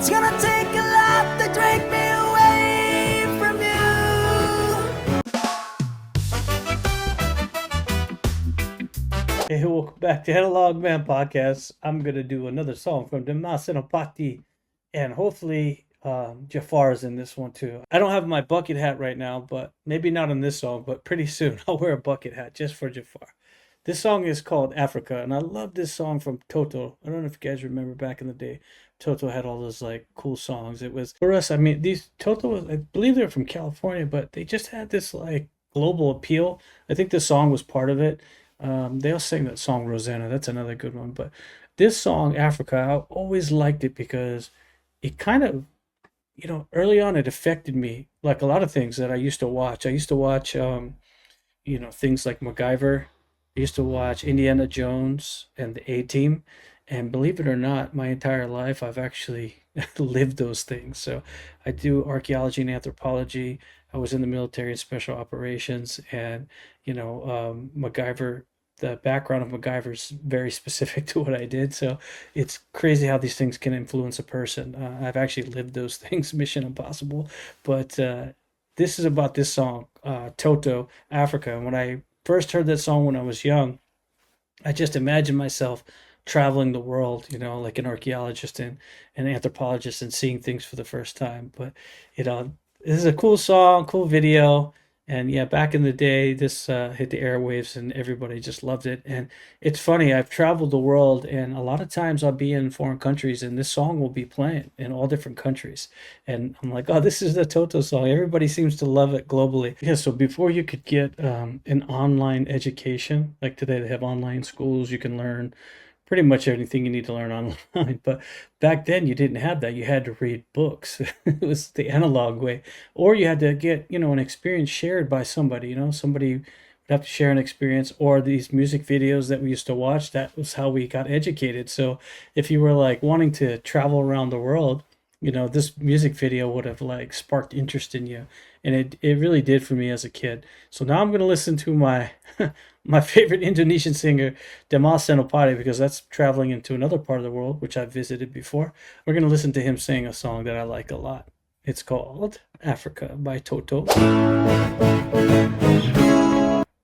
It's gonna take a lot to drag me away from you. Hey, welcome back to Analog Man Podcast. I'm gonna do another song from Dimas Senopati, and hopefully Jafar is in this one too. I don't have my bucket hat right now, but maybe not on this song, but pretty soon I'll wear a bucket hat just for Jafar. This song is called Africa, and I love this song from Toto. I don't know if you guys remember back in the day. Toto had all those like cool songs. It was for us. I mean, these Toto, I believe they're from California, but they just had this like global appeal. I think this song was part of it. They all sing that song Rosanna. That's another good one. But this song Africa, I always liked it because it kind of, early on it affected me like a lot of things that I used to watch. I used to watch, things like MacGyver. I used to watch Indiana Jones and the A Team. And believe it or not, my entire life I've actually lived those things. So I do archaeology and anthropology. I was in the military and special operations, and MacGyver. The background of MacGyver is very specific to what I did. So it's crazy how these things can influence a person. I've actually lived those things, Mission Impossible. But this is about this song, Toto, Africa. And when I first heard that song when I was young, I just imagined myself traveling the world, like an archaeologist and an anthropologist and seeing things for the first time. But, this is a cool song, cool video. And yeah, back in the day, this hit the airwaves and everybody just loved it. And it's funny, I've traveled the world, and a lot of times I'll be in foreign countries and this song will be playing in all different countries. And I'm like, oh, this is the Toto song. Everybody seems to love it globally. Yeah, so before you could get an online education, like today they have online schools, you can learn pretty much anything you need to learn online. But back then you didn't have that. You had to read books. It was the analog way. Or you had to get, an experience shared by somebody, somebody would have to share an experience, or these music videos that we used to watch. That was how we got educated. So if you were like wanting to travel around the world, this music video would have like sparked interest in you. And it really did for me as a kid. So now I'm going to listen to my my favorite Indonesian singer, Dimas Senopati, because that's traveling into another part of the world, which I've visited before. We're going to listen to him sing a song that I like a lot. It's called Africa by Toto.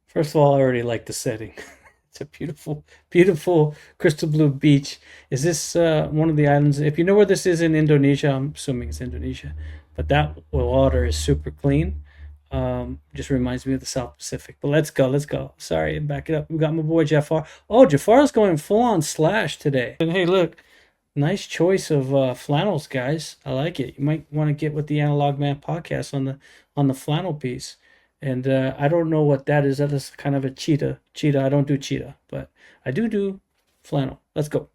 First of all, I already like the setting. It's a beautiful, beautiful crystal blue beach. Is this one of the islands? If you know where this is in Indonesia, I'm assuming it's Indonesia, but that water is super clean. Just reminds me of the South Pacific. But let's go. Sorry, back it up. We got my boy Jafar. Oh, Jafar's going full on Slash today. And hey, look, nice choice of flannels, guys. I like it. You might want to get with the Analog Man podcast on the flannel piece. And I don't know what that is. That is kind of a cheetah. I don't do cheetah, but I do flannel. Let's go.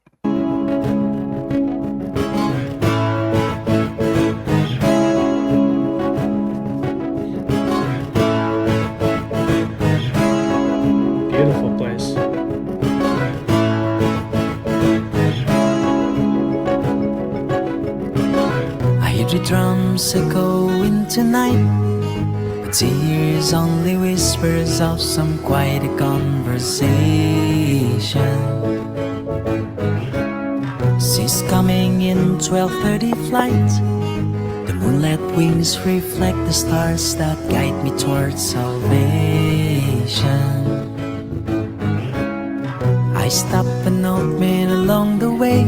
Beautiful place. I hear the drums echoing tonight. But here's only whispers of some quiet conversation. She's coming in 12:30 flight. The moonlit wings reflect the stars that guide me towards salvation. I stop an old man along the way,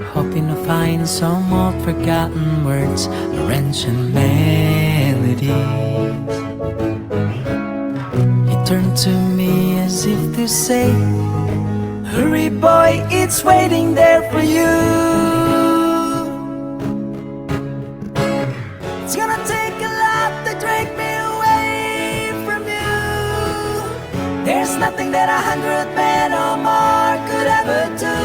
hoping to find some old forgotten words, ancient melodies. He turned to me as if to say, hurry boy, it's waiting there for you. It's gonna take a lot to drag me away from you. There's nothing that 100 men or more could ever do.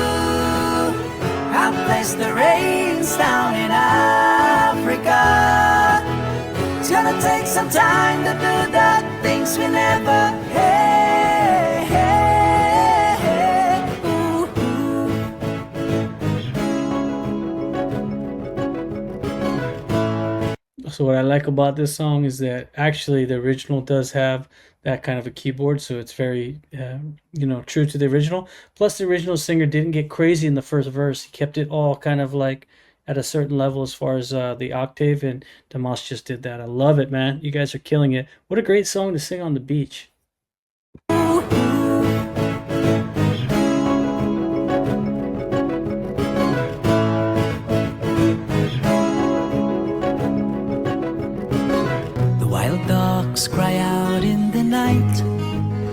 I'll place the rains down in Africa. It's gonna take some time to do the things we never had. Ooh, ooh. So what I like about this song is that actually the original does have that kind of a keyboard, so it's very true to the original. Plus the original singer didn't get crazy in the first verse. He kept it all kind of like at a certain level as far as the octave, and Dimas just did that. I love it, man. You guys are killing it. What a great song to sing on the beach. The wild dogs cry out in the night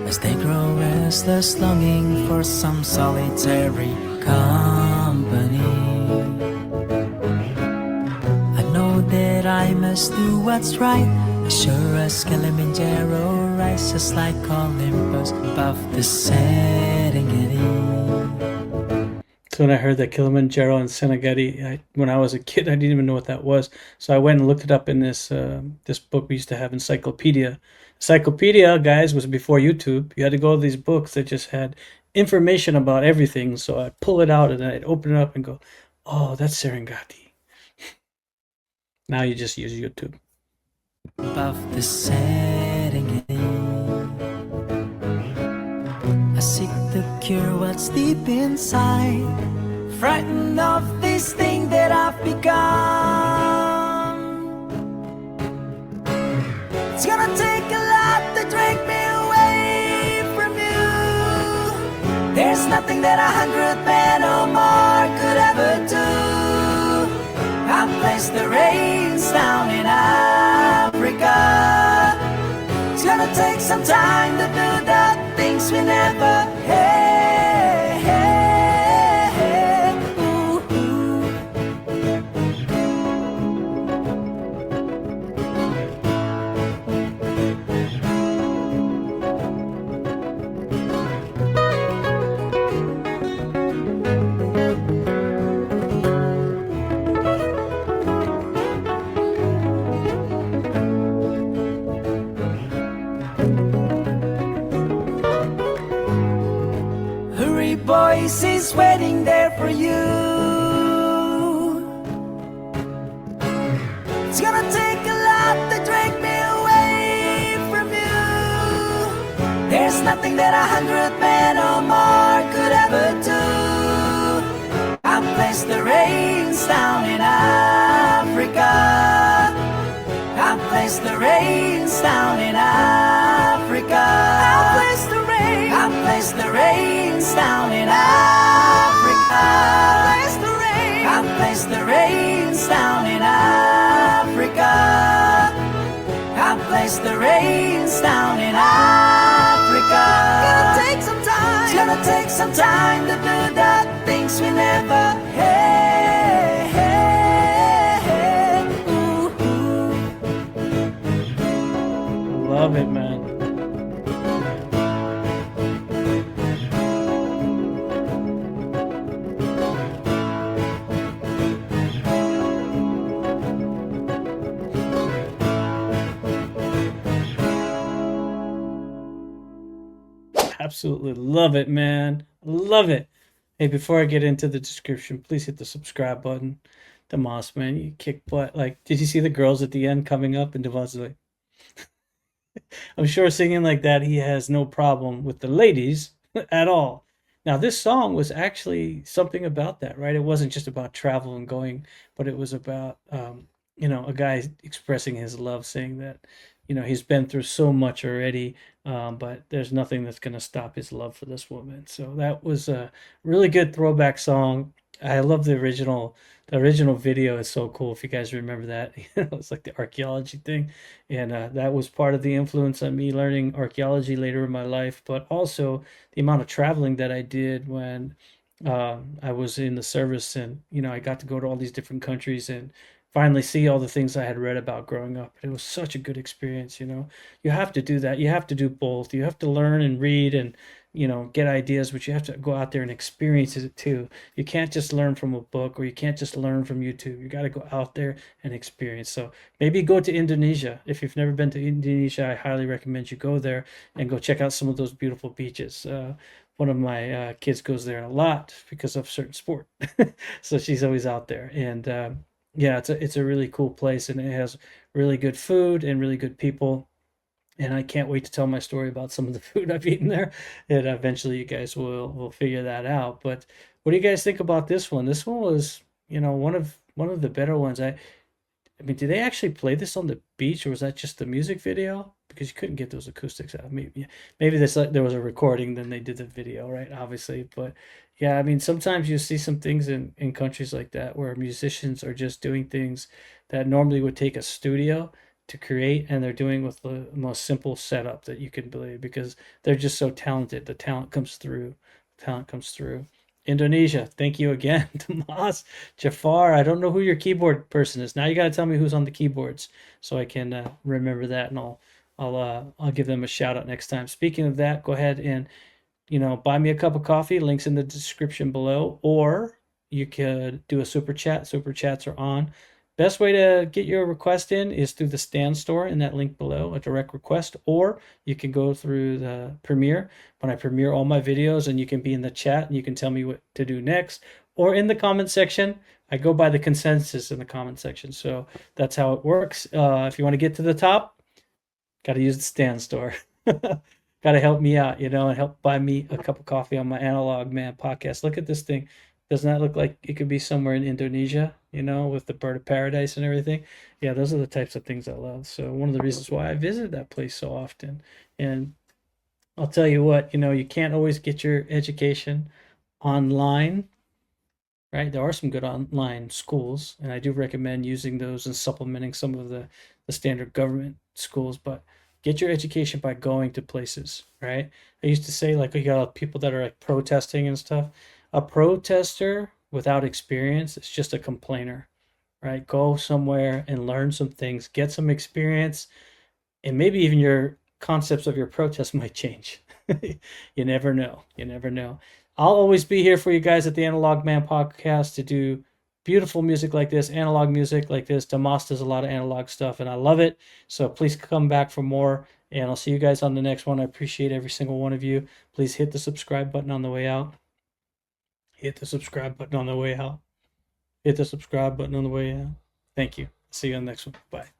as they grow restless, longing for some solitary company. I know that I must do what's right, as sure as Kilimanjaro rises like Olympus above the Serengeti. So when I heard that Kilimanjaro and Serengeti, when I was a kid, I didn't even know what that was. So I went and looked it up in this book we used to have, Encyclopedia. Encyclopedia, guys, was before YouTube. You had to go to these books that just had information about everything. So I'd pull it out and then I'd open it up and go, "Oh, that's Serengeti." Now you just use YouTube. Above the Serengeti, I seek to cure what's deep inside, frightened of this thing that I've become. It's gonna take a lot to drink me away from you. There's nothing that 100 men or more could ever do. I placed the rains down in Africa. It's gonna take some time to do the things we never had. Ooh, ooh. Hurry, boys, he's waiting there for you. It's gonna take a lot to drag me away from you. There's nothing that 100 men or more could ever do. I placed the rains down in Africa. I placed the rains down in Africa. I placed the rain. I placed the rains down in Africa. I placed the rain. I placed the rains down in Africa. I placed the rains down in Africa. Gonna take some time. It's gonna take some time to do the things we never had. Ooh, ooh. Love it, man. Absolutely love it, man. Love it. Hey, before I get into the description, please hit the subscribe button. Dimas, man, you kick butt. Like, did you see the girls at the end coming up? And Dimas is like, I'm sure singing like that, he has no problem with the ladies at all. Now, this song was actually something about that, right? It wasn't just about travel and going, but it was about, a guy expressing his love, saying that, he's been through so much already, but there's nothing that's going to stop his love for this woman. So that was a really good throwback song. I love the original. The original video is so cool. If you guys remember that, it's like the archaeology thing, and that was part of the influence on me learning archaeology later in my life. But also the amount of traveling that I did when I was in the service, and I got to go to all these different countries and finally see all the things I had read about growing up. It was such a good experience. You have to do that. You have to do both. You have to learn and read and get ideas, but you have to go out there and experience it too. You can't just learn from a book, or you can't just learn from YouTube. You got to go out there and experience. So maybe go to Indonesia. If you've never been to Indonesia, I highly recommend you go there and go check out some of those beautiful beaches. One of my kids goes there a lot because of certain sport, so she's always out there. And yeah, it's a really cool place, and it has really good food and really good people. And I can't wait to tell my story about some of the food I've eaten there. And eventually you guys will figure that out. But what do you guys think about this one? This one was, one of the better ones. I mean, did they actually play this on the beach, or was that just the music video? Because you couldn't get those acoustics out. Maybe this there was a recording, then they did the video, right? Obviously, but yeah, I mean, sometimes you see some things in countries like that where musicians are just doing things that normally would take a studio to create, and they're doing with the most simple setup that you can believe because they're just so talented. The talent comes through. Talent comes through. Indonesia, thank you again, Dimas. Jafar, I don't know who your keyboard person is. Now you got to tell me who's on the keyboards so I can remember that, and I'll give them a shout out next time. Speaking of that, go ahead and buy me a cup of coffee. Links in the description below, or you could do a super chat. Super chats are on. Best way to get your request in is through the Stand store in that link below, a direct request, or you can go through the Premiere when I premiere all my videos, and you can be in the chat and you can tell me what to do next, or in the comment section. I go by the consensus in the comment section, so that's how it works. If you want to get to the top, got to use the Stand store. Got to help me out, and help buy me a cup of coffee on my Analog Man podcast. Look at this thing. Doesn't that look like it could be somewhere in Indonesia, with the bird of paradise and everything? Yeah, those are the types of things I love. So one of the reasons why I visit that place so often. And I'll tell you what, you can't always get your education online, right? There are some good online schools, and I do recommend using those and supplementing some of the standard government schools, but get your education by going to places, right? I used to say, like, you got people that are like protesting and stuff. A protester without experience is just a complainer, right? Go somewhere and learn some things, get some experience, and maybe even your concepts of your protest might change. You never know. You never know. I'll always be here for you guys at the Analog Man podcast to do beautiful music like this, analog music like this. Damas does a lot of analog stuff, and I love it. So please come back for more, and I'll see you guys on the next one. I appreciate every single one of you. Please hit the subscribe button on the way out. Hit the subscribe button on the way out. Hit the subscribe button on the way out. Thank you. See you on the next one. Bye.